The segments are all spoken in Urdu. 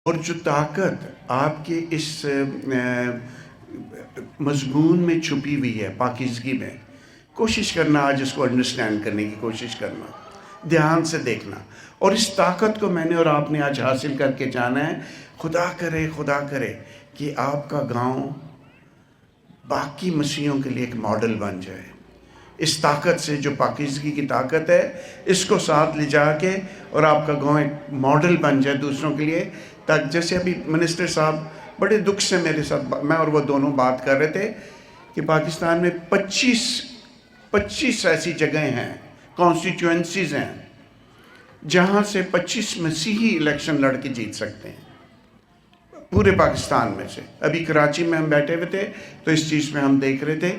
اور جو طاقت آپ کے اس مضمون میں چھپی ہوئی ہے پاکیزگی میں، کوشش کرنا آج اس کو انڈرسٹینڈ کرنے کی کوشش کرنا، دھیان سے دیکھنا، اور اس طاقت کو میں نے اور آپ نے آج حاصل کر کے جانا ہے۔ خدا کرے کہ آپ کا گاؤں باقی مسیحیوں کے لیے ایک ماڈل بن جائے، اس طاقت سے جو پاکیزگی کی طاقت ہے اس کو ساتھ لے جا کے، اور آپ کا گاؤں ایک ماڈل بن جائے دوسروں کے لیے۔ تاکہ جیسے ابھی منسٹر صاحب بڑے دکھ سے میرے ساتھ، میں اور وہ دونوں بات کر رہے تھے کہ پاکستان میں 25 ایسی جگہیں ہیں، کانسٹیچوئنسیز ہیں جہاں سے 25 مسیحی الیکشن لڑ کے جیت سکتے ہیں پورے پاکستان میں سے۔ ابھی کراچی میں ہم بیٹھے ہوئے تھے تو اس چیز میں ہم دیکھ رہے تھے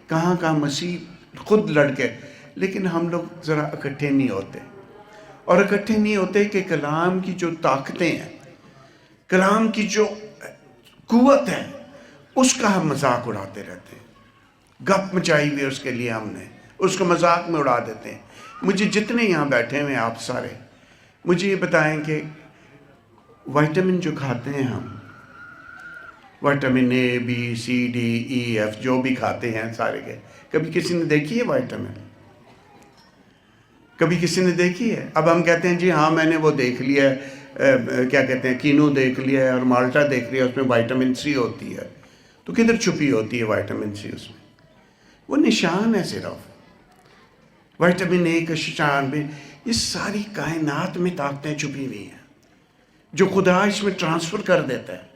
کہاں مسیح خود لڑ کے، لیکن ہم لوگ ذرا اکٹھے نہیں ہوتے، اور اکٹھے نہیں ہوتے کہ کلام کی جو طاقتیں ہیں، کلام کی جو قوت ہے، اس کا ہم مذاق اڑاتے رہتے ہیں۔ گپ مچائی ہوئی اس کے لیے ہم نے، اس کو مذاق میں اڑا دیتے ہیں۔ مجھے جتنے یہاں بیٹھے ہوئے آپ سارے، مجھے یہ بتائیں کہ وائٹامن جو کھاتے ہیں ہم، vitamin A B C D E F جو بھی کھاتے ہیں سارے کے، کبھی کسی نے دیکھی ہے وائٹامن؟ کبھی کسی نے دیکھی ہے؟ اب ہم کہتے ہیں جی ہاں میں نے وہ دیکھ لیا ہے، کیا کہتے ہیں، کینو دیکھ لیا ہے اور مالٹا دیکھ لیا، اس میں وائٹامن سی ہوتی ہے۔ تو کدھر چھپی ہوتی ہے وائٹامن سی؟ اس میں وہ نشان ہے صرف، وائٹامن اے کا نشان بھی۔ یہ ساری کائنات میں طاقتیں چھپی ہوئی ہیں جو خدا اس میں ٹرانسفر کر دیتا ہے،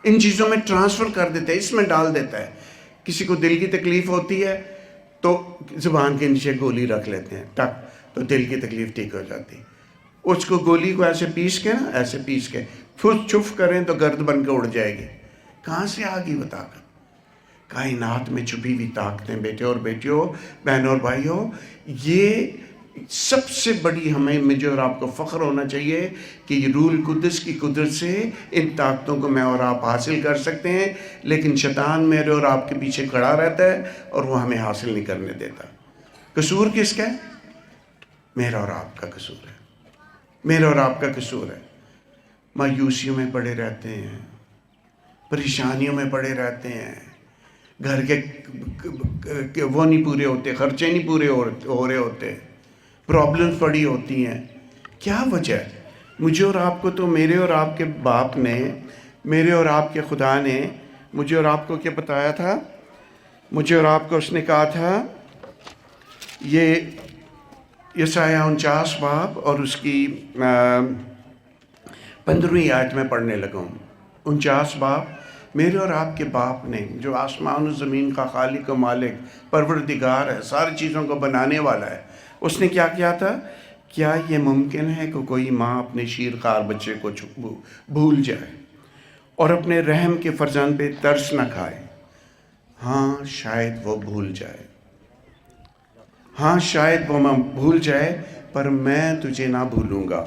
ان چیزوں میں ٹرانسفر کر دیتا ہے، اس میں ڈال دیتا ہے۔ کسی کو دل کی تکلیف ہوتی ہے تو زبان کے نیچے گولی رکھ لیتے ہیں، ٹک، تو دل کی تکلیف ٹھیک ہو جاتی۔ اس کو گولی کو ایسے پیس کے نا، ایسے پیس کے پھس چھف کریں تو گرد بن کے اڑ جائے گی۔ کہاں سے آ گئی وہ طاقت؟ کائنات میں چھپی ہوئی طاقتیں بیٹے اور بیٹیوں، بہنوں اور بھائیوں، یہ سب سے بڑی ہمیں، مجھے اور آپ کو فخر ہونا چاہیے کہ یہ روح القدس کی قدرت سے ان طاقتوں کو میں اور آپ حاصل کر سکتے ہیں، لیکن شیطان میرے اور آپ کے پیچھے کھڑا رہتا ہے اور وہ ہمیں حاصل نہیں کرنے دیتا۔ قصور کس کا ہے؟ میرا اور آپ کا قصور ہے، میرا اور آپ کا قصور ہے۔ مایوسیوں میں پڑے رہتے ہیں، پریشانیوں میں پڑے رہتے ہیں، گھر کے وہ نہیں پورے ہوتے، خرچے نہیں پورے ہو رہے ہوتے، پرابلمز پڑی ہوتی ہیں۔ کیا وجہ ہے؟ مجھے اور آپ کو تو میرے اور آپ کے باپ نے، میرے اور آپ کے خدا نے مجھے اور آپ کو کیا بتایا تھا؟ مجھے اور آپ کو اس نے کہا تھا، یہ یسایہ 49 باب اور اس کی 15ویں آیت میں پڑھنے لگا ہوں۔ 49 باب، میرے اور آپ کے باپ نے جو آسمان و زمین کا خالق و مالک پروردگار ہے، ساری چیزوں کو بنانے والا ہے، اس نے کیا کیا تھا؟ کیا یہ ممکن ہے کہ کوئی ماں اپنے شیرخوار بچے کو بھول جائے اور اپنے رحم کے فرزند پہ ترس نہ کھائے؟ ہاں شاید وہ بھول جائے، ہاں شاید وہ بھول جائے، پر میں تجھے نہ بھولوں گا۔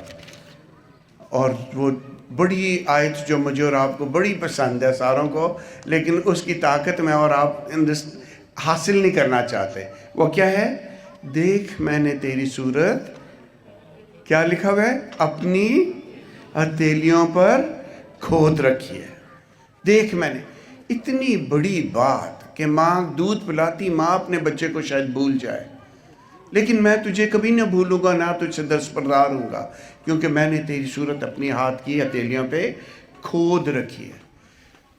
اور وہ بڑی آیت جو مجھے اور آپ کو بڑی پسند ہے ساروں کو، لیکن اس کی طاقت میں اور آپ حاصل نہیں کرنا چاہتے۔ وہ کیا ہے؟ دیکھ میں نے تیری صورت، کیا لکھا ہوا ہے؟ اپنی ہتھیلیوں پر کھود رکھی ہے۔ دیکھ میں نے، اتنی بڑی بات کہ ماں دودھ پلاتی، ماں اپنے بچے کو شاید بھول جائے، لیکن میں تجھے کبھی نہ بھولوں گا، نہ تجھ سے دستبردار ہوں گا، کیونکہ میں نے تیری صورت اپنی ہاتھ کی ہتھیلیوں پہ کھود رکھی ہے۔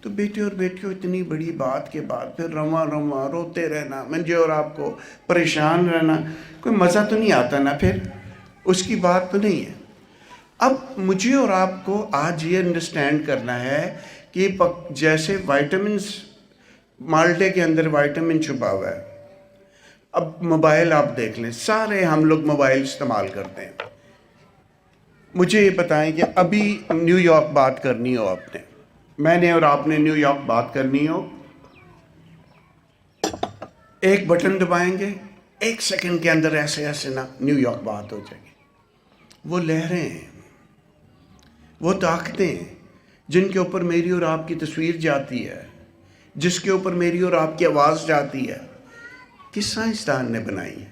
تو بیٹے اور بیٹیوں، اتنی بڑی بات کے بعد پھر رواں روتے رہنا، مجھے اور آپ کو پریشان رہنا، کوئی مزہ تو نہیں آتا نا، پھر اس کی بات تو نہیں ہے۔ اب مجھے اور آپ کو آج یہ انڈرسٹینڈ کرنا ہے کہ جیسے وائٹامنز، مالٹے کے اندر وائٹامن چھپا ہوا ہے۔ اب موبائل آپ دیکھ لیں، سارے ہم لوگ موبائل استعمال کرتے ہیں۔ مجھے یہ بتائیں کہ ابھی نیو یارک بات کرنی ہو، آپ نے، میں نے اور آپ نے نیو یارک بات کرنی ہو، ایک بٹن دبائیں گے، 1 سیکنڈ کے اندر ایسے نا نیو یارک بات ہو جائے گی۔ وہ لہریں ہیں، وہ طاقتیں ہیں جن کے اوپر میری اور آپ کی تصویر جاتی ہے، جس کے اوپر میری اور آپ کی آواز جاتی ہے، کس سائنسدان نے بنائی ہے؟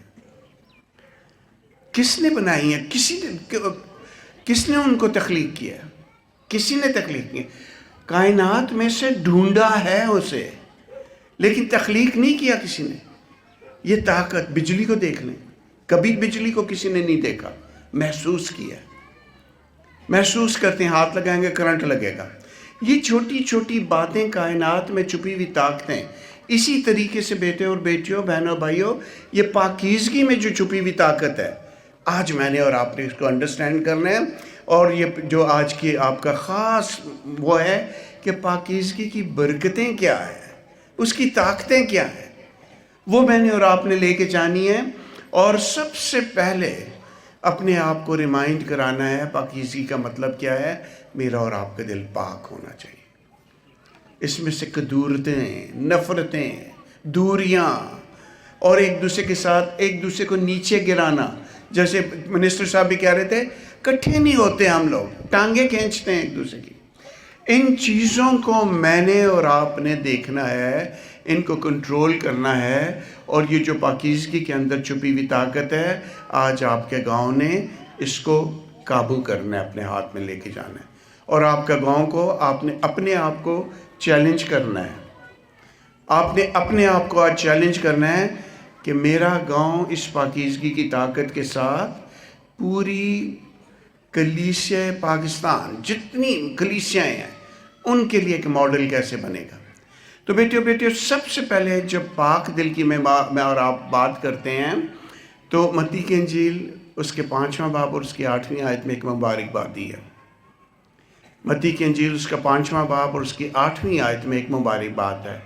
کس نے بنائی ہے؟ کس نے ان کو تخلیق کیا ہے؟ کسی نے تخلیق نہیں، کائنات میں سے ڈھونڈا ہے اسے، لیکن تخلیق نہیں کیا کسی نے۔ یہ طاقت، بجلی کو دیکھ لیں، کبھی بجلی کو کسی نے نہیں دیکھا، محسوس کیا، محسوس کرتے ہیں، ہاتھ لگائیں گے کرنٹ لگے گا۔ یہ چھوٹی چھوٹی باتیں کائنات میں چھپی ہوئی طاقتیں، اسی طریقے سے بیٹے اور بیٹیوں، بہنوں بھائیوں، یہ پاکیزگی میں جو چھپی ہوئی طاقت ہے، آج میں نے اور آپ نے اس کو انڈرسٹینڈ کرنا ہے۔ اور یہ جو آج کی آپ کا خاص وہ ہے کہ پاکیزگی کی برکتیں کیا ہیں، اس کی طاقتیں کیا ہیں، وہ میں نے اور آپ نے لے کے جانی ہے۔ اور سب سے پہلے اپنے آپ کو ریمائنڈ کرانا ہے پاکیزگی کا مطلب کیا ہے۔ میرا اور آپ کا دل پاک ہونا چاہیے، اس میں سے کدورتیں، نفرتیں، دوریاں، اور ایک دوسرے کے ساتھ ایک دوسرے کو نیچے گرانا، جیسے منسٹر صاحب بھی کہہ رہے تھے، کٹھے نہیں ہوتے ہم لوگ، ٹانگیں کھینچتے ہیں ایک دوسرے کی۔ ان چیزوں کو میں نے اور آپ نے دیکھنا ہے، ان کو کنٹرول کرنا ہے۔ اور یہ جو پاکیزگی کے اندر چھپی ہوئی طاقت ہے، آج آپ کے گاؤں نے اس کو قابو کرنا ہے، اپنے ہاتھ میں لے کے جانا ہے۔ اور آپ کا گاؤں کو آپ نے اپنے آپ کو چیلنج کرنا ہے، آپ نے اپنے آپ کو آج چیلنج کرنا ہے کہ میرا گاؤں اس پاکیزگی کی طاقت کے ساتھ پوری کلیسیا پاکستان، جتنی کلیسیاں ہیں، ان کے لیے ایک ماڈل کیسے بنے گا۔ تو بیٹیوں سب سے پہلے جب پاک دل کی میں اور آپ بات کرتے ہیں تو متی کی انجیل اس کے 5واں باب اور اس کی 8ویں آیت میں ایک مبارک بات دی ہے۔ متی کی انجیل اس کا 5واں باب اور اس کی 8ویں آیت میں ایک مبارک بات ہے،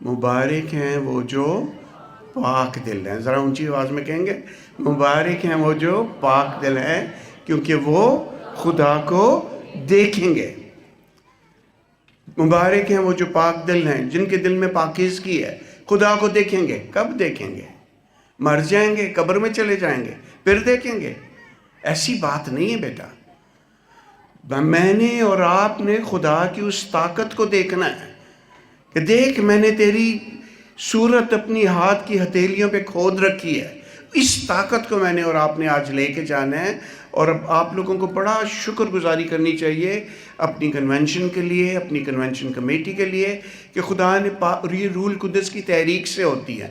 مبارک ہیں وہ جو پاک دل ہیں۔ ذرا اونچی آواز میں کہیں گے، مبارک ہیں وہ جو پاک دل ہیں، کیونکہ وہ خدا کو دیکھیں گے۔ مبارک ہیں وہ جو پاک دل ہیں، جن کے دل میں پاکیزگی ہے، خدا کو دیکھیں گے۔ کب دیکھیں گے؟ مر جائیں گے، قبر میں چلے جائیں گے، پھر دیکھیں گے؟ ایسی بات نہیں ہے بیٹا۔ میں نے اور آپ نے خدا کی اس طاقت کو دیکھنا ہے کہ دیکھ، میں نے تیری صورت اپنی ہاتھ کی ہتھیلیوں پہ کھود رکھی ہے۔ اس طاقت کو میں نے اور آپ نے آج لے کے جانا ہے۔ اور اب آپ لوگوں کو بڑا شکر گزاری کرنی چاہیے اپنی کنونشن کے لیے، اپنی کنونشن کمیٹی کے لیے، کہ خدا نے یہ روح القدس کی تحریک سے ہوتی ہے۔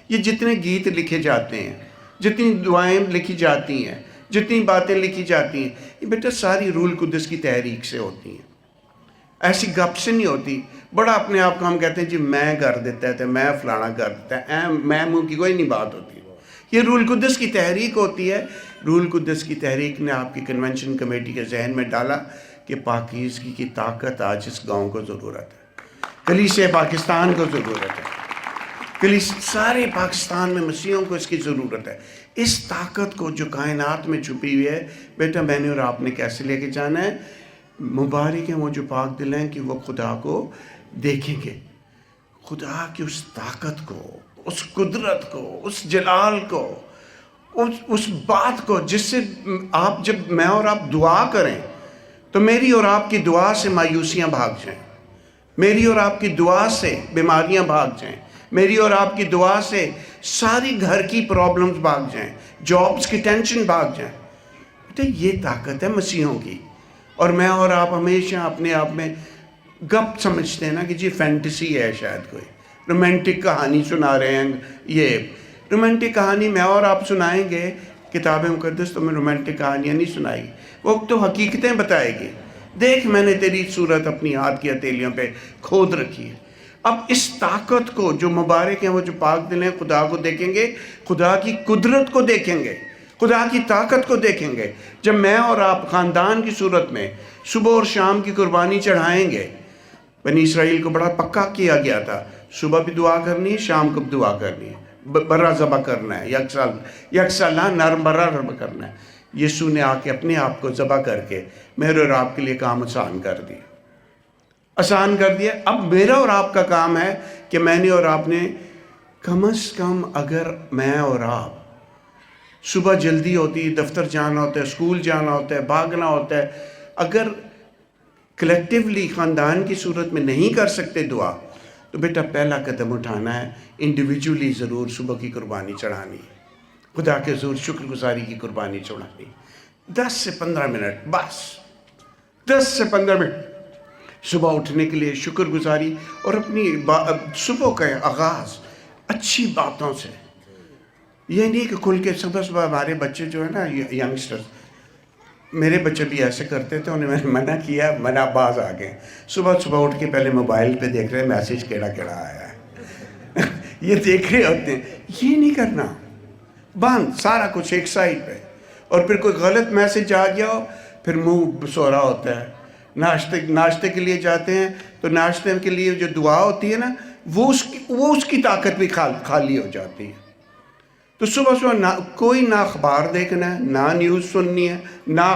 یہ جتنے گیت لکھے جاتے ہیں، جتنی دعائیں لکھی جاتی ہیں، جتنی باتیں لکھی جاتی ہیں، یہ بیٹا ساری روح القدس کی تحریک سے ہوتی ہیں، ایسی گپ سے نہیں ہوتی۔ بڑا اپنے آپ کو ہم کہتے ہیں جی میں کر دیتا ہے، میں فلانا کر دیتا ہے، میں منہ کی کوئی نہیں بات ہوتی۔ یہ روح القدس کی تحریک ہوتی ہے۔ روح القدس کی تحریک نے آپ کی کنونشن کمیٹی کے ذہن میں ڈالا کہ پاکیزگی کی طاقت آج اس گاؤں کو ضرورت ہے، کلیسیا پاکستان کو ضرورت ہے، سارے پاکستان میں مسیحوں کو اس کی ضرورت ہے۔ اس طاقت کو جو کائنات میں چھپی ہوئی ہے، بیٹا میں نے اور آپ نے کیسے لے کے جانا ہے؟ مبارک ہیں وہ جو پاک دل ہیں کہ وہ خدا کو دیکھیں گے۔ خدا کی اس طاقت کو، اس قدرت کو، اس جلال کو، اس بات کو جس سے آپ، جب میں اور آپ دعا کریں تو میری اور آپ کی دعا سے مایوسیاں بھاگ جائیں، میری اور آپ کی دعا سے بیماریاں بھاگ جائیں، میری اور آپ کی دعا سے ساری گھر کی پرابلمز بھاگ جائیں، جابز کی ٹینشن بھاگ جائیں۔ تو یہ طاقت ہے مسیحوں کی۔ اور میں اور آپ ہمیشہ اپنے آپ میں گپ سمجھتے ہیں نا کہ جی فینٹیسی ہے، شاید کوئی رومانٹک کہانی سنا رہے ہیں۔ یہ رومانٹک کہانی میں اور آپ سنائیں گے، کتاب مقدس تو میں رومانٹک کہانیاں نہیں سنائی، وہ تو حقیقتیں بتائے گی۔ دیکھ میں نے تیری صورت اپنی ہاتھ کی ہتھیلیوں پہ کھود رکھی ہے۔ اب اس طاقت کو، جو مبارک ہیں وہ جو پاک دل ہیں، خدا کو دیکھیں گے، خدا کی قدرت کو دیکھیں گے، خدا کی طاقت کو دیکھیں گے۔ جب میں اور آپ خاندان کی صورت میں صبح اور شام کی قربانی چڑھائیں گے، بنی اسرائیل کو بڑا پکا کیا گیا تھا، صبح بھی دعا کرنی ہے، شام کو بھی دعا کرنی ہے، برا ذبح کرنا ہے، یکسال نرم برا ذبح کرنا ہے۔ یسوع نے آ کے اپنے آپ کو ذبح کر کے میرے اور آپ کے لیے کام آسان کر دیا، آسان کر دیا۔ اب میرا اور آپ کا کام ہے کہ میں نے اور آپ نے کم از کم، اگر میں اور آپ صبح جلدی ہوتی، دفتر جانا ہوتا ہے، اسکول جانا ہوتا ہے، بھاگنا ہوتا ہے، اگر کلیکٹیولی خاندان کی صورت میں نہیں کر سکتے دعا، تو بیٹا پہلا قدم اٹھانا ہے، انڈیویجولی ضرور صبح کی قربانی چڑھانی، خدا کے حضور شکر گزاری کی قربانی چڑھانی، 10 سے 15 منٹ بس، 10 سے 15 منٹ صبح اٹھنے کے لیے شکر گزاری اور اپنی صبح کا آغاز اچھی باتوں سے. یہ نہیں کہ کھل کے صبح ہمارے بچے جو ہے نا ینگسٹرز، میرے بچے بھی ایسے کرتے تھے، انہیں میں نے منع کیا، منع باز آ گئے. صبح اٹھ کے پہلے موبائل پہ دیکھ رہے ہیں میسیج کیڑا آیا ہے یہ دیکھ رہے ہوتے ہیں. یہ نہیں کرنا، بند سارا کچھ ایک سائڈ پہ. اور پھر کوئی غلط میسیج آ گیا ہو، پھر منہ سورا ہوتا ہے. ناشتے کے لیے جاتے ہیں تو ناشتے کے لیے جو دعا ہوتی ہے نا، وہ اس کی طاقت بھی خالی ہو جاتی ہے. تو صبح کوئی نہ اخبار دیکھنا ہے، نہ نیوز سننی ہے، نہ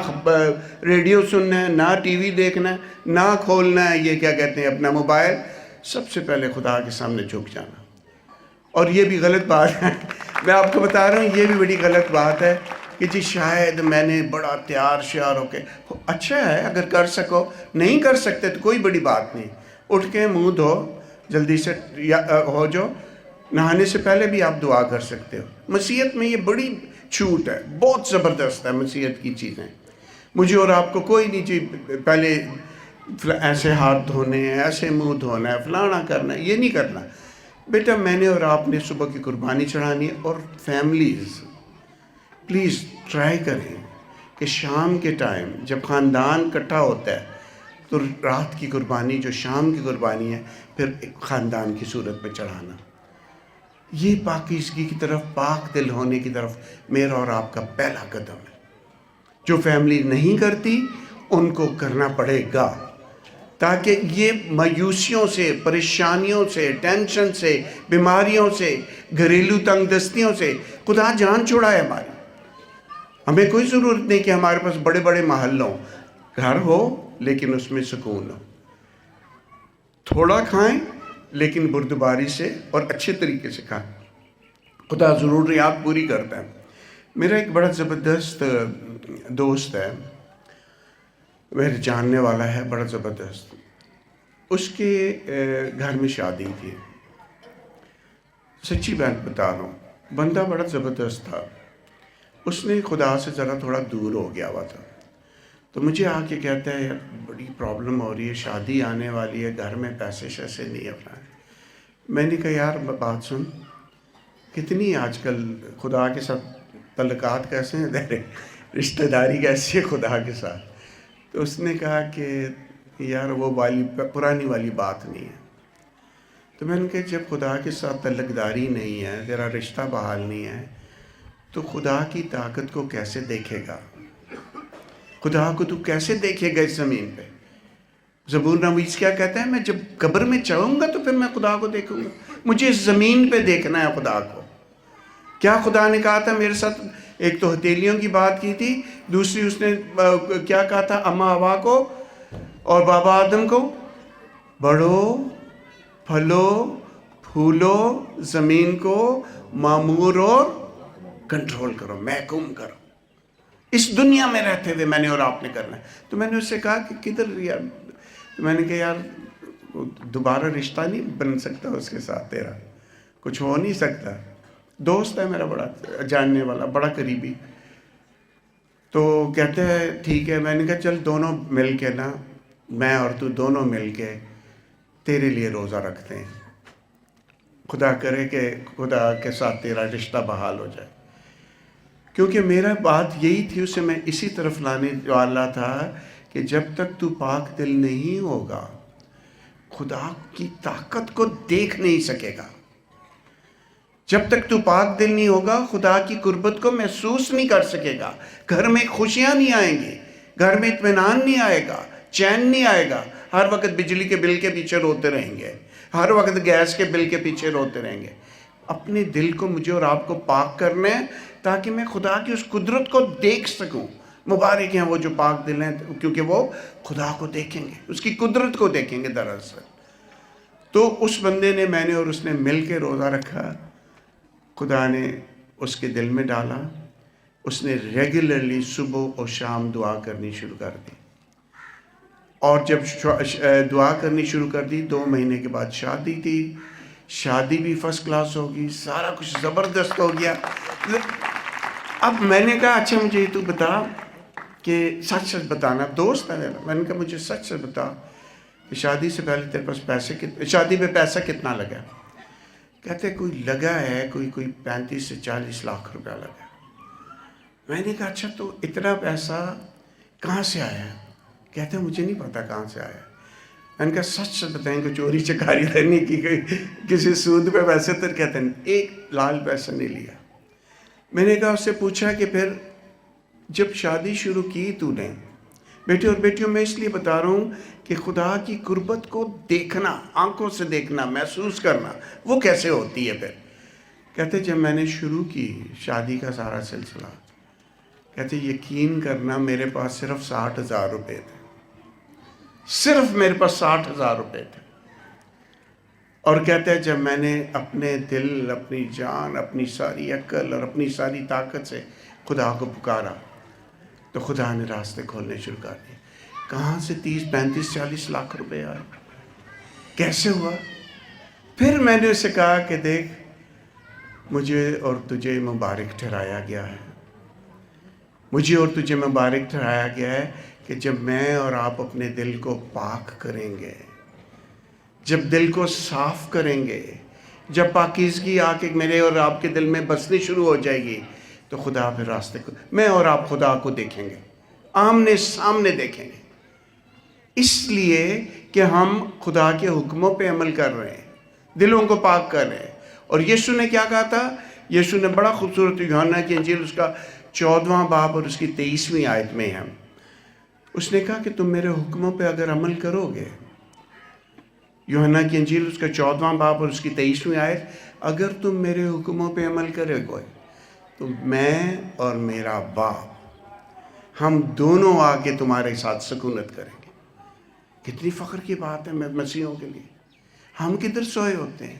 ریڈیو سننا ہے، نہ ٹی وی دیکھنا ہے، نہ کھولنا ہے یہ کیا کہتے ہیں اپنا موبائل. سب سے پہلے خدا کے سامنے جھک جانا. اور یہ بھی غلط بات ہے، میں آپ کو بتا رہا ہوں، یہ بھی بڑی غلط بات ہے کہ جی شاید میں نے بڑا تیار شیار ہو کے. اچھا ہے اگر کر سکو، نہیں کر سکتے تو کوئی بڑی بات نہیں. اٹھ کے منہ دھو، جلدی سے ہو جو. نہانے سے پہلے بھی آپ دعا کر سکتے ہو. مسیحیت میں یہ بڑی چھوٹ ہے، بہت زبردست ہے مسیحیت کی چیزیں. مجھے اور آپ کو کوئی نہیں چاہیے پہلے ایسے ہاتھ دھونے ہیں، ایسے منہ دھونا ہے، فلانا کرنا ہے. یہ نہیں کرنا بیٹا. میں نے اور آپ نے صبح کی قربانی چڑھانی ہے. اور فیملیز پلیز ٹرائی کریں کہ شام کے ٹائم جب خاندان اکٹھا ہوتا ہے تو رات کی قربانی جو شام کی قربانی ہے پھر خاندان کی صورت میں چڑھانا. یہ پاکیزگی کی طرف، پاک دل ہونے کی طرف میرا اور آپ کا پہلا قدم ہے. جو فیملی نہیں کرتی ان کو کرنا پڑے گا، تاکہ یہ مایوسیوں سے، پریشانیوں سے، ٹینشن سے، بیماریوں سے، گھریلو تنگ دستیوں سے خدا جان چھڑائے ہماری. ہمیں کوئی ضرورت نہیں کہ ہمارے پاس بڑے بڑے محل ہوں. گھر ہو لیکن اس میں سکون ہو. تھوڑا کھائیں لیکن بردباری سے اور اچھے طریقے سے کھائیں. خدا ضروریات پوری کرتا ہے. میرا ایک بڑا زبردست دوست ہے، میرے جاننے والا ہے، بڑا زبردست. اس کے گھر میں شادی تھی. سچی بات بتا رہا ہوں، بندہ بڑا زبردست تھا. اس نے خدا سے ذرا تھوڑا دور ہو گیا ہوا تھا. تو مجھے آ کے کہتا ہے یار بڑی پرابلم ہو رہی ہے، شادی آنے والی ہے، گھر میں پیسے شیسے نہیں اپنا. میں نے کہا یار بات سن، کتنی آج کل خدا کے ساتھ تعلقات کیسے ہیں، رشتہ داری کیسی ہے خدا کے ساتھ. تو اس نے کہا کہ یار وہ پرانی والی بات نہیں ہے. تو میں نے کہا جب خدا کے ساتھ تعلق داری نہیں ہے، تیرا رشتہ بحال نہیں ہے، تو خدا کی طاقت کو کیسے دیکھے گا؟ خدا کو تو کیسے دیکھے گا اس زمین پہ؟ زبور نویس کیا کہتا ہے؟ میں جب قبر میں چڑھوں گا تو پھر میں خدا کو دیکھوں گا. مجھے اس زمین پہ دیکھنا ہے خدا کو. کیا خدا نے کہا تھا میرے ساتھ؟ ایک تو ہتھیلیوں کی بات کی تھی، دوسری اس نے کیا کہا تھا اماں ہوا کو اور بابا آدم کو؟ بڑھو، پھلو، پھولو، زمین کو معمور اور کنٹرول کرو، محکوم کرو. اس دنیا میں رہتے ہوئے میں نے اور آپ نے کرنا ہے. تو میں نے اس سے کہا کہ کدھر یار؟ میں نے کہا یار دوبارہ رشتہ نہیں بن سکتا اس کے ساتھ، تیرا کچھ ہو نہیں سکتا. دوست ہے میرا بڑا جاننے والا، بڑا قریبی. تو کہتے ہیں ٹھیک ہے. میں نے کہا چل دونوں مل کے نا، میں اور تو دونوں مل کے تیرے لیے روزہ رکھتے ہیں. خدا کرے کہ خدا کے ساتھ تیرا رشتہ بحال ہو جائے. کیونکہ میرا بات یہی تھی، اسے میں اسی طرف لانے والا تھا کہ جب تک تو پاک دل نہیں ہوگا خدا کی طاقت کو دیکھ نہیں سکے گا. جب تک تو پاک دل نہیں ہوگا خدا کی قربت کو محسوس نہیں کر سکے گا. گھر میں خوشیاں نہیں آئیں گی، گھر میں اطمینان نہیں آئے گا، چین نہیں آئے گا. ہر وقت بجلی کے بل کے پیچھے روتے رہیں گے، ہر وقت گیس کے بل کے پیچھے روتے رہیں گے. اپنے دل کو مجھے اور آپ کو پاک کرنا ہے تاکہ میں خدا کی اس قدرت کو دیکھ سکوں. مبارک ہیں وہ جو پاک دل ہیں، کیونکہ وہ خدا کو دیکھیں گے، اس کی قدرت کو دیکھیں گے. دراصل تو اس بندے نے، میں نے اور اس نے مل کے روزہ رکھا. خدا نے اس کے دل میں ڈالا. اس نے ریگولرلی صبح اور شام دعا کرنی شروع کر دی. اور جب دعا کرنی شروع کر دی، 2 مہینے کے بعد شادی تھی. شادی بھی فرسٹ کلاس ہوگی، سارا کچھ زبردست ہو گیا. اب میں نے کہا اچھا مجھے تو بتا کہ سچ سچ بتانا. دوست ہے میرا. میں نے کہا مجھے سچ سچ بتا کہ شادی سے پہلے تیرے پاس شادی پہ پیسہ کتنا لگا؟ کہتے کوئی لگا ہے کوئی 35 سے 40 لاکھ روپیہ لگا. میں نے کہا اچھا تو اتنا پیسہ کہاں سے آیا؟ کہتے مجھے نہیں پتا کہاں سے آیا. میں نے کہا سچ سچ بتائیں کہ چوری چکاری نہیں کی گئی کسی سود پہ پیسے؟ تو کہتے ہیں ایک لال پیسہ نہیں لیا. میں نے کہا اس سے پوچھا کہ پھر جب شادی شروع کی تو نے، بیٹے اور بیٹیوں میں اس لیے بتا رہا ہوں کہ خدا کی قربت کو دیکھنا، آنکھوں سے دیکھنا، محسوس کرنا، وہ کیسے ہوتی ہے پھر؟ کہتے جب میں نے شروع کی شادی کا سارا سلسلہ، کہتے یقین کرنا میرے پاس صرف 60,000 روپے تھے. صرف میرے پاس 60,000 روپے تھے. اور کہتے ہیں جب میں نے اپنے دل، اپنی جان، اپنی ساری عقل اور اپنی ساری طاقت سے خدا کو پکارا تو خدا نے راستے کھولنے شروع کر دیے. کہاں سے 30 35 40 لاکھ روپے آئے؟ کیسے ہوا؟ پھر میں نے اسے کہا کہ دیکھ مجھے اور تجھے مبارک ٹھہرایا گیا ہے. مجھے اور تجھے مبارک ٹھہرایا گیا ہے کہ جب میں اور آپ اپنے دل کو پاک کریں گے، جب دل کو صاف کریں گے، جب پاکیزگی آ کے میرے اور آپ کے دل میں بسنی شروع ہو جائے گی تو خدا پھر راستے کو، میں اور آپ خدا کو دیکھیں گے، آمنے سامنے دیکھیں گے. اس لیے کہ ہم خدا کے حکموں پہ عمل کر رہے ہیں، دلوں کو پاک کر رہے ہیں. اور یسوع نے کیا کہا تھا؟ یسوع نے بڑا خوبصورت، یوحنا کی انجیل اس کا 14واں باب اور اس کی 23ویں آیت میں ہے، اس نے کہا کہ تم میرے حکموں پہ اگر عمل کرو گے، یوحنا کی انجیل اس کا 14واں باب اور اس کی 23ویں آیت، اگر تم میرے حکموں پہ عمل کرو گے تو میں اور میرا باپ ہم دونوں آ کے تمہارے ساتھ سکونت کریں گے. کتنی فخر کی بات ہے مسیحوں کے لیے. ہم کدھر سوئے ہوتے ہیں؟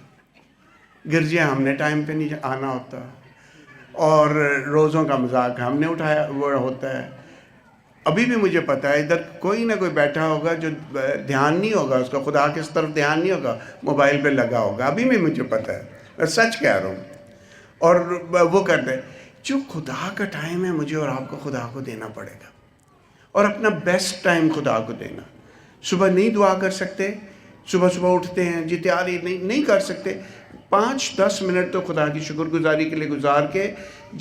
گرجے ہم نے ٹائم پہ نہیں آنا ہوتا، اور روزوں کا مذاق ہم نے اٹھایا وہ ہوتا ہے. ابھی بھی مجھے پتہ ہے ادھر کوئی نہ کوئی بیٹھا ہوگا جو دھیان نہیں ہوگا اس کا، خدا کی طرف دھیان نہیں ہوگا، موبائل پہ لگا ہوگا. ابھی بھی مجھے پتہ ہے، میں سچ کہہ رہا ہوں. اور وہ کرتے جو خدا کا ٹائم ہے، مجھے اور آپ کو خدا کو دینا پڑے گا، اور اپنا بیسٹ ٹائم خدا کو دینا. صبح نہیں دعا کر سکتے، صبح اٹھتے ہیں جی تیاری نہیں کر سکتے، 5-10 منٹ تو خدا کی شکر گزاری کے لیے گزار کے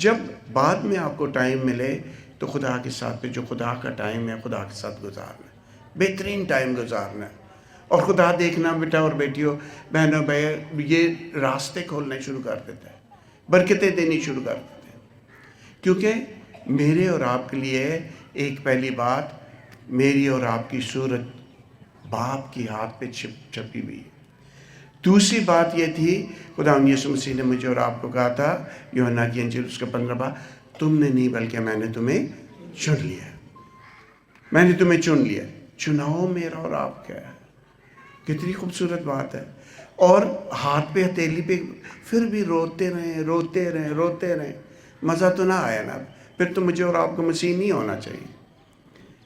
جب بعد میں آپ کو ٹائم ملے تو خدا کے ساتھ پہ جو خدا کا ٹائم ہے خدا کے ساتھ گزارنا ہے، بہترین ٹائم گزارنا ہے. اور خدا دیکھنا بیٹا اور بیٹیوں، بہنوں بھائی، یہ راستے کھولنے شروع کر دیتا ہے، برکتیں دینی شروع کر دیتے ہیں. کیونکہ میرے اور آپ کے لیے ایک پہلی بات، میری اور آپ کی صورت باپ کی ہاتھ پہ چھپی ہوئی ہے. دوسری بات یہ تھی، خدا یسوع مسیح نے مجھے اور آپ کو کہا تھا، یوحنا کی انجیل اس کا 15 باب، تم نے نہیں بلکہ میں نے تمہیں چن لیا. میں نے تمہیں چن لیا. چناؤ میرا اور آپ کا ہے. کتنی خوبصورت بات ہے. اور ہاتھ پہ ہتھیلی پہ پھر بھی روتے رہیں. مزہ تو نہ آیا نا؟ پھر تو مجھے اور آپ کو مسیح نہیں ہونا چاہیے.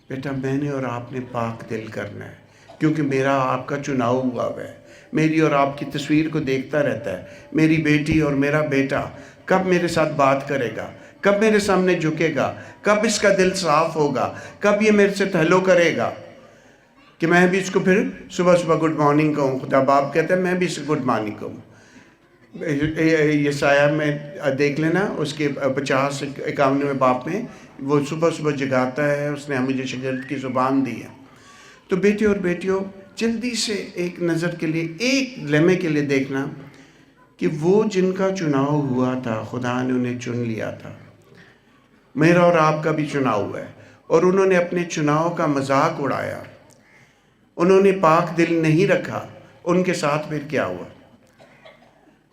بیٹا میں نے اور آپ نے پاک دل کرنا ہے، کیونکہ میرا آپ کا چناؤ ہوا ہے. میری اور آپ کی تصویر کو دیکھتا رہتا ہے. میری بیٹی اور میرا بیٹا کب میرے ساتھ بات کرے گا، کب میرے سامنے جھکے گا، کب اس کا دل صاف ہوگا، کب یہ میرے سے ہیلو کرے گا کہ میں بھی اس کو پھر صبح گڈ مارننگ کہوں. خدا باپ کہتا ہے میں بھی اسے گڈ مارننگ کہوں. یسایہ میں دیکھ لینا اس کے 50-51 باب میں وہ صبح جگاتا ہے. اس نے مجھے شاگرد کی زبان دی ہے. تو بیٹے اور بیٹیوں، جلدی سے ایک نظر کے لیے، ایک لمحے کے لیے دیکھنا کہ وہ جن کا چناؤ ہوا تھا خدا نے انہیں چن لیا تھا. میرا اور آپ کا بھی چناؤ ہوا ہے، اور انہوں نے اپنے چناؤ کا مذاق اڑایا. انہوں نے پاک دل نہیں رکھا. ان کے ساتھ پھر کیا ہوا؟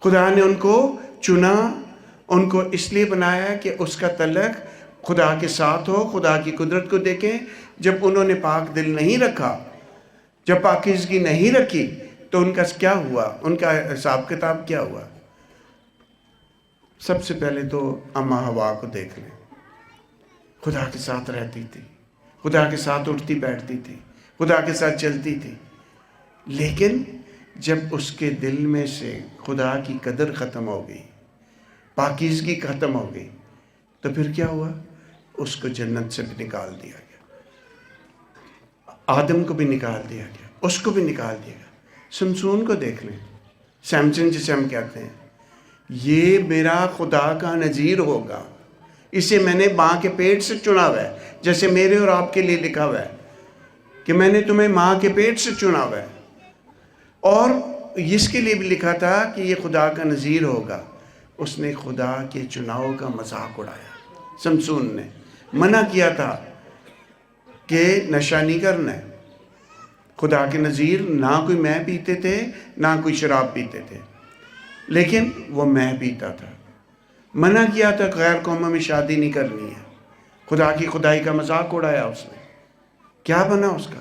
خدا نے ان کو چنا، ان کو اس لیے بنایا کہ اس کا تعلق خدا کے ساتھ ہو، خدا کی قدرت کو دیکھیں. جب انہوں نے پاک دل نہیں رکھا، جب پاکیزگی نہیں رکھی، تو ان کا کیا ہوا؟ ان کا حساب کتاب کیا ہوا؟ سب سے پہلے تو اماں ہوا کو دیکھ لیں. خدا کے ساتھ رہتی تھی، خدا کے ساتھ اٹھتی بیٹھتی تھی، خدا کے ساتھ چلتی تھی. لیکن جب اس کے دل میں سے خدا کی قدر ختم ہو گئی، پاکیزگی ختم ہو گئی، تو پھر کیا ہوا؟ اس کو جنت سے بھی نکال دیا گیا، آدم کو بھی نکال دیا گیا، اس کو بھی نکال دیا گیا۔ سمسون کو دیکھ لیں، سیمسن جسے ہم کہتے ہیں، یہ میرا خدا کا نذیر ہوگا، اسے میں نے ماں کے پیٹ سے چنا ہوا ہے، جیسے میرے اور آپ کے لیے لکھا ہوا ہے کہ میں نے تمہیں ماں کے پیٹ سے چنا ہوا ہے، اور اس کے لیے بھی لکھا تھا کہ یہ خدا کا نذیر ہوگا۔ اس نے خدا کے چناؤ کا مذاق اڑایا، سمسون نے منع کیا تھا کہ نشہ نہیں کرنا ہے۔ خدا کے نذیر نہ کوئی مے پیتے تھے نہ کوئی شراب پیتے تھے، لیکن وہ مے پیتا تھا۔ منع کیا تھا غیر قوموں میں شادی نہیں کرنی ہے، خدا کی خدائی کا مذاق اڑایا اس نے۔ کیا بنا اس کا؟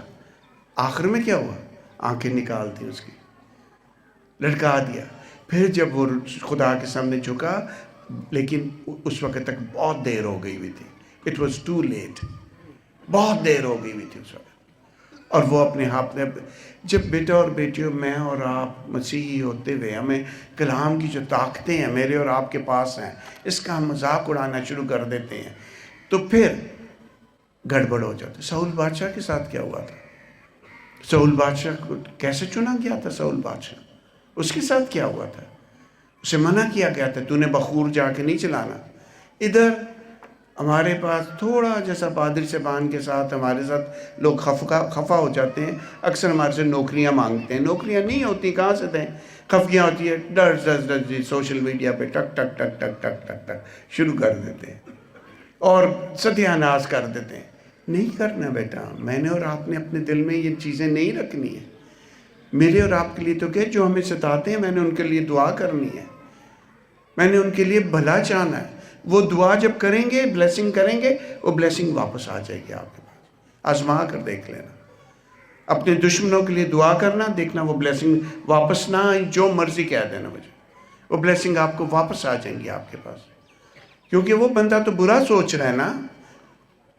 آخر میں کیا ہوا؟ آنکھیں نکال دی اس کی، لٹکا دیا۔ پھر جب وہ خدا کے سامنے جھکا، لیکن اس وقت تک بہت دیر ہو گئی ہوئی تھی، اٹ واز ٹو لیٹ، بہت دیر ہو گئی ہوئی تھی اس وقت۔ اور وہ اپنے ہاتھ میں، جب بیٹا اور بیٹیوں، میں اور آپ مسیحی ہوتے ہوئے ہمیں کلام کی جو طاقتیں ہیں میرے اور آپ کے پاس ہیں، اس کا ہم مذاق اڑانا شروع کر دیتے ہیں، تو پھر گڑبڑ ہو جاتا ہے۔ ساؤل بادشاہ کے ساتھ کیا ہوا تھا؟ ساؤل بادشاہ کو کیسے چنا گیا تھا؟ ساؤل بادشاہ، اس کے ساتھ کیا ہوا تھا؟ اسے منع کیا گیا تھا، تو نے بخور جا کے نہیں چلانا۔ ادھر ہمارے پاس تھوڑا جیسا پادری صاحبان کے ساتھ ہمارے ساتھ لوگ خفا ہو جاتے ہیں، اکثر ہمارے سے نوکریاں مانگتے ہیں، نوکریاں نہیں ہوتی، کہاں سے دیں؟ خفگیاں ہوتی ہے، ڈر جی سوشل میڈیا پہ ٹک ٹک ٹک ٹک ٹک ٹک ٹک شروع کر دیتے ہیں اور ستیہ ناش کر دیتے ہیں۔ نہیں کرنا بیٹا، میں نے اور آپ نے اپنے دل میں یہ چیزیں نہیں رکھنی ہیں۔ میرے اور آپ کے لیے تو کہ جو ہمیں ستاتے ہیں، میں نے ان کے لیے دعا کرنی ہے، میں نے ان کے لیے بھلا چاہنا ہے۔ وہ دعا جب کریں گے، بلیسنگ کریں گے، وہ بلیسنگ واپس آ جائے گی آپ کے پاس۔ آزما کر دیکھ لینا، اپنے دشمنوں کے لیے دعا کرنا، دیکھنا وہ بلیسنگ واپس نہ آئی، جو مرضی کہہ دینا مجھے، وہ بلیسنگ آپ کو واپس آ جائیں گی آپ کے پاس۔ کیونکہ وہ بندہ تو برا سوچ رہا ہے نا،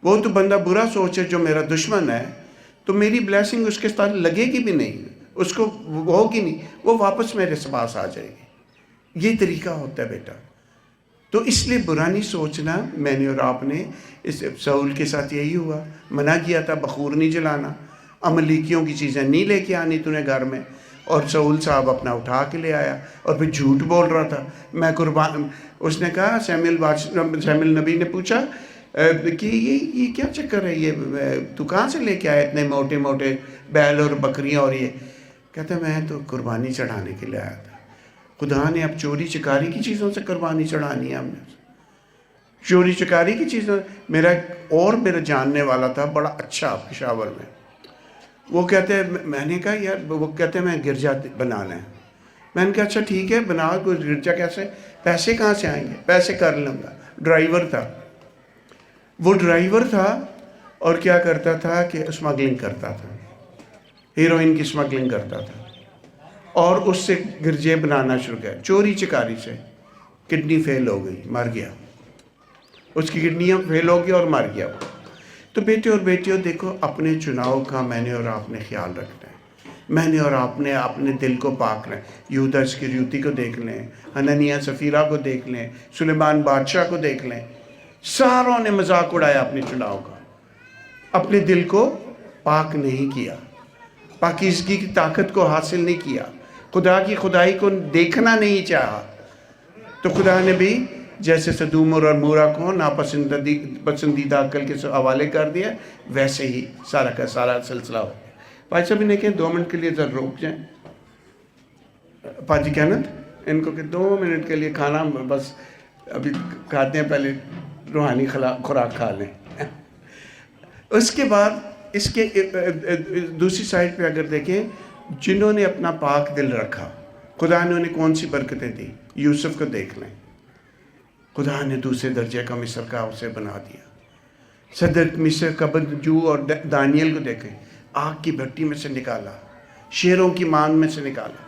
وہ تو بندہ برا سوچے جو میرا دشمن ہے، تو میری بلیسنگ اس کے ساتھ لگے گی بھی نہیں، اس کو ہوگی نہیں، وہ واپس میرے پاس آ جائے گی۔ یہ طریقہ ہوتا ہے بیٹا۔ تو اس لیے برا نہیں سوچنا۔ میں نے اور آپ نے اس ساؤل کے ساتھ یہی ہوا، منع کیا تھا بخور نہیں جلانا، عملیکیوں کی چیزیں نہیں لے کے آنی تو نے گھر میں، اور ساؤل صاحب اپنا اٹھا کے لے آیا اور پھر جھوٹ بول رہا تھا، میں قربان۔ اس نے کہا، سیمویل نبی نے پوچھا کہ یہ کیا چکر ہے، یہ تو کہاں سے لے کے آیا اتنے موٹے موٹے بیل اور بکریاں؟ اور یہ کہتا ہے میں تو قربانی چڑھانے کے لیے آیا تھا۔ خدا نے اب چوری چکاری کی چیزوں سے قربانی چڑھانی ہے ہم نے، چوری چکاری کی چیزوں۔ میرا جاننے والا تھا بڑا اچھا پشاور میں، وہ کہتے ہیں، میں نے کہا یار، وہ کہتے ہیں میں گرجا بنانا ہے۔ میں نے کہا اچھا ٹھیک ہے بنا، کوئی گرجا کیسے، پیسے کہاں سے آئیں گے؟ پیسے کر لوں گا۔ ڈرائیور تھا وہ، ڈرائیور تھا اور کیا کرتا تھا کہ اسمگلنگ کرتا تھا، ہیروئن کی اسمگلنگ کرتا تھا، اور اس سے گرجے بنانا شروع کیا، چوری چکاری سے۔ کڈنی فیل ہو گئی، مر گیا، اس کی کڈنیاں فیل ہو گئی اور مر گیا وہ۔ تو بیٹے اور بیٹیوں دیکھو، اپنے چناؤ کا میں نے اور آپ نے خیال رکھنا ہے۔ میں نے اور آپ نے اپنے دل کو پاک رکھنا ہے۔ یہودا اسکریوتی کو دیکھ لیں، حنانیہ سفیرہ کو دیکھ لیں، سلیمان بادشاہ کو دیکھ لیں، ساروں نے مذاق اڑایا اپنے چناؤ کا، اپنے دل کو پاک نہیں کیا، پاکیزگی کی طاقت کو حاصل نہیں کیا، خدا کی خدائی کو دیکھنا نہیں چاہا۔ تو خدا نے بھی جیسے سدوم اور عمورہ کو ناپسندیدہ عقل کے حوالے کر دیا، ویسے ہی سارا کا سارا سلسلہ ہو۔ پاجی صاحب انہیں کہیں 2 منٹ کے لیے ذرا روک جائیں، پاجی کہنا ان کو کہ 2 منٹ کے لیے کھانا بس ابھی کھاتے ہیں، پہلے روحانی خوراک کھا لیں۔ اس کے بعد اس کے دوسری سائڈ پہ اگر دیکھیں، جنہوں نے اپنا پاک دل رکھا، خدا نے انہیں کون سی برکتیں دی؟ یوسف کو دیکھ لیں، خدا نے دوسرے درجے کا مصر کا اسے بنا دیا۔ صدر مصر کا جو اور دانیل کو دیکھیں، آگ کی بھٹی میں سے نکالا، شیروں کی مان میں سے نکالا۔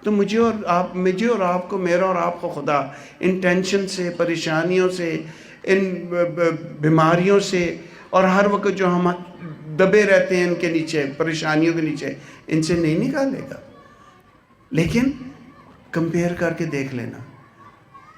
تو مجھے اور آپ کو، میرا اور آپ کو خدا ان ٹینشن سے، پریشانیوں سے، ان بیماریوں سے، اور ہر وقت جو ہم دبے رہتے ہیں ان کے نیچے، پریشانیوں کے نیچے، ان سے نہیں نکالے گا۔ لیکن کمپیئر کر کے دیکھ لینا،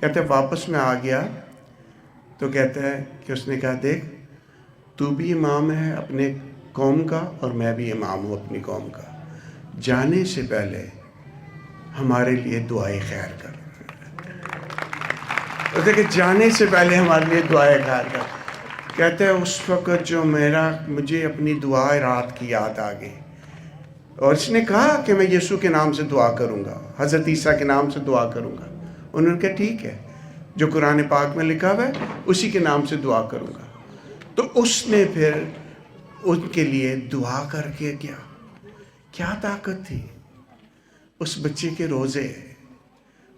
کہتے ہیں واپس میں آ گیا تو کہتا ہے کہ اس نے کہا دیکھ تو بھی امام ہے اپنے قوم کا اور میں بھی امام ہوں اپنی قوم کا، جانے سے پہلے ہمارے لیے دعائے خیر کر۔ کہ جانے سے پہلے ہمارے لیے دعائے خیر کر۔ کہتے ہیں اس وقت جو مجھے اپنی دعا رات کی یاد آ گئی، اور اس نے کہا کہ میں یسوع کے نام سے دعا کروں گا، حضرت عیسیٰ کے نام سے دعا کروں گا۔ انہوں نے کہا ٹھیک ہے، جو قرآن پاک میں لکھا ہوا ہے اسی کے نام سے دعا کروں گا۔ تو اس نے پھر ان کے لیے دعا کر کے کیا طاقت تھی اس بچے کے روزے،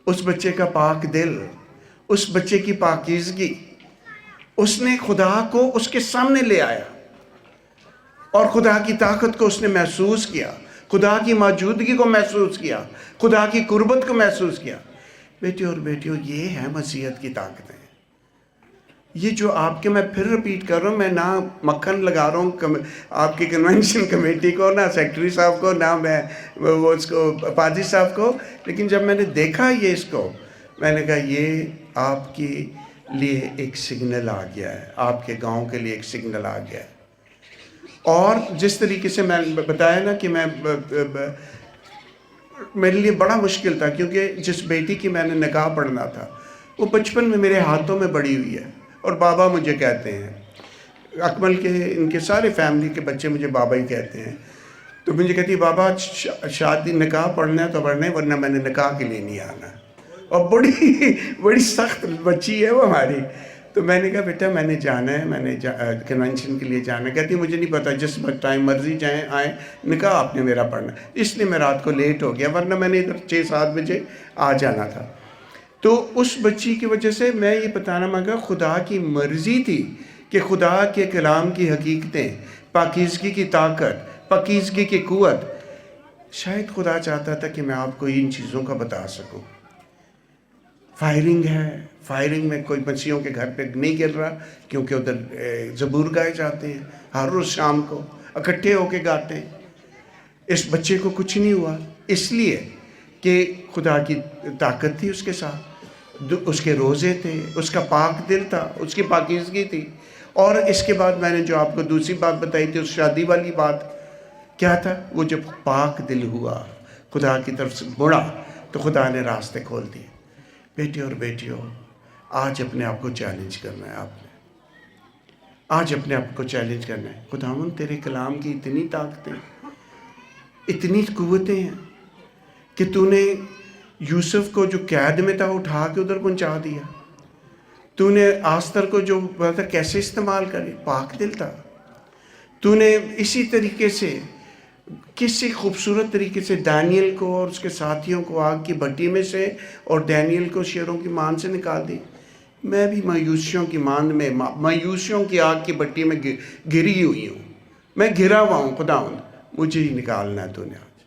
اس بچے کا پاک دل، اس بچے کی پاکیزگی، اس نے خدا کو اس کے سامنے لے آیا اور خدا کی طاقت کو اس نے محسوس کیا، خدا کی موجودگی کو محسوس کیا، خدا کی قربت کو محسوس کیا۔ بیٹے اور بیٹیوں، یہ ہے مسیحیت کی طاقتیں۔ یہ جو آپ کے، میں پھر ریپیٹ کر رہا ہوں، میں نہ مکھن لگا رہا ہوں آپ کی کنونشن کمیٹی کو، نہ سیکٹری صاحب کو، نہ میں وہ اس کو پادری صاحب کو، لیکن جب میں نے دیکھا یہ اس کو، میں نے کہا یہ آپ کے لیے ایک سگنل آ گیا ہے، آپ کے گاؤں کے لیے ایک سگنل آ گیا ہے۔ اور جس طریقے سے میں نے بتایا نا کہ میرے لیے بڑا مشکل تھا، کیونکہ جس بیٹی کی میں نے نکاح پڑھنا تھا وہ بچپن میں میرے ہاتھوں میں بڑی ہوئی ہے، اور بابا مجھے کہتے ہیں، اکمل کے ان کے سارے فیملی کے بچے مجھے بابا ہی کہتے ہیں۔ تو مجھے کہتی ہے بابا شادی نکاح پڑھنا ہے تو پڑھنا ہے، ورنہ میں نے نکاح کے لیے نہیں آنا۔ اور بڑی سخت بچی ہے وہ ہماری۔ تو میں نے کہا بیٹا میں نے جانا ہے، میں نے کنونشن کے لیے جانا ہے۔ کہتی مجھے نہیں پتا، جس ٹائم مرضی جائیں آئیں، نکاح آپ نے میرا پڑھنا ہے۔ اس لیے میں رات کو لیٹ ہو گیا، ورنہ میں نے ادھر 6-7 بجے آ جانا تھا۔ تو اس بچی کی وجہ سے میں یہ بتانا مانگا، خدا کی مرضی تھی کہ خدا کے کلام کی حقیقتیں، پاکیزگی کی طاقت، پاکیزگی کی قوت، شاید خدا چاہتا تھا کہ میں آپ کو ان چیزوں کا بتا سکوں۔ فائرنگ ہے، فائرنگ میں کوئی مسیحیوں کے گھر پہ نہیں گر رہا، کیونکہ ادھر زبور گائے جاتے ہیں، ہر روز شام کو اکٹھے ہو کے گاتے ہیں۔ اس بچے کو کچھ نہیں ہوا، اس لیے کہ خدا کی طاقت تھی اس کے ساتھ، اس کے روزے تھے، اس کا پاک دل تھا، اس کی پاکیزگی تھی۔ اور اس کے بعد میں نے جو آپ کو دوسری بات بتائی تھی، اس شادی والی بات کیا تھا، وہ جب پاک دل ہوا، خدا کی طرف سے مڑا، تو خدا نے راستے کھول دیے۔ بیٹے اور بیٹیوں، آج اپنے آپ کو چیلنج کرنا ہے، آپ نے آج اپنے آپ کو چیلنج کرنا ہے۔ خداوند تیرے کلام کی اتنی طاقتیں، اتنی قوتیں ہیں کہ تو نے یوسف کو جو قید میں تھا اٹھا کے ادھر پہنچا دیا۔ تو نے آستر کو جو تھا کیسے استعمال کرے، پاک دل تھا۔ تو نے اسی طریقے سے کسی خوبصورت طریقے سے دانیل کو اور اس کے ساتھیوں کو آگ کی بھٹی میں سے اور دانیل کو شیروں کی مان سے نکال دی۔ میں بھی مایوسیوں کی مان میں، مایوسیوں کی آگ کی بھٹی میں گری ہوئی ہوں، میں گھرا ہوا ہوں۔ خداوند مجھے ہی نکالنا ہے، تو نے آج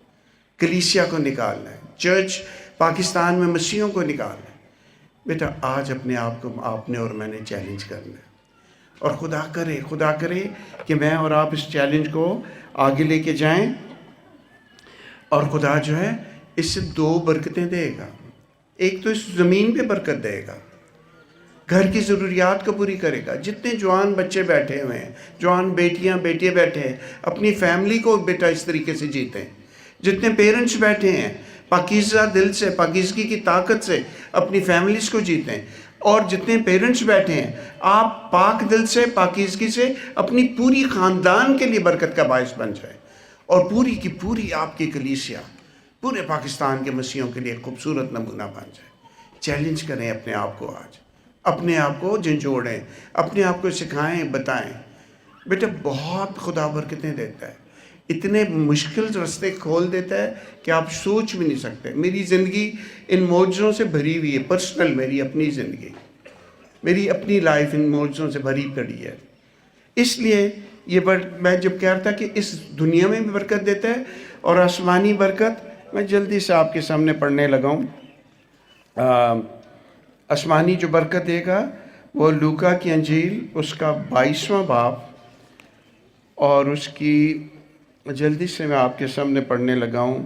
کلیسیا کو نکالنا ہے، چرچ پاکستان میں مسیحیوں کو نکالنا ہے۔ بیٹا آج اپنے آپ کو آپ نے اور میں نے چیلنج کرنا ہے، اور خدا کرے کہ میں اور آپ اس چیلنج کو آگے لے کے جائیں، اور خدا جو ہے اس سے 2 برکتیں دے گا۔ ایک تو اس زمین پہ برکت دے گا، گھر کی ضروریات کو پوری کرے گا۔ جتنے جوان بچے بیٹھے ہوئے ہیں، جوان بیٹیاں بیٹے بیٹھے ہیں، اپنی فیملی کو بیٹا اس طریقے سے جیتے ہیں۔ جتنے پیرنٹس بیٹھے ہیں، پاکیزہ دل سے، پاکیزگی کی طاقت سے اپنی فیملیز کو جیتے ہیں۔ اور جتنے پیرنٹس بیٹھے ہیں، آپ پاک دل سے، پاکیزگی سے اپنی پوری خاندان کے لیے برکت کا باعث بن جائے، اور پوری کی پوری آپ کی کلیسیا پورے پاکستان کے مسیحیوں کے لیے خوبصورت نمونہ بن جائے۔ چیلنج کریں اپنے آپ کو، آج اپنے آپ کو جھنجھوڑیں، اپنے آپ کو سکھائیں، بتائیں۔ بیٹا بہت خدا برکتیں دیتا ہے، اتنے مشکل راستے کھول دیتا ہے کہ آپ سوچ بھی نہیں سکتے۔ میری زندگی ان معجزوں سے بھری ہوئی ہے، پرسنل میری اپنی زندگی، میری اپنی لائف ان معجزوں سے بھری پڑی ہے۔ اس لیے یہ میں جب کہہ رہا تھا کہ اس دنیا میں بھی برکت دیتا ہے اور آسمانی برکت، میں جلدی سے آپ کے سامنے پڑھنے لگا ہوں۔ آسمانی جو برکت دے گا وہ لوکا کی انجیل اس کا 22واں باب، اور اس کی جلدی سے میں آپ کے سامنے پڑھنے لگا ہوں۔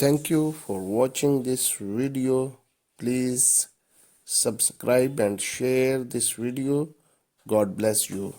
Thank you for watching this video. Please subscribe and share this video. God bless you.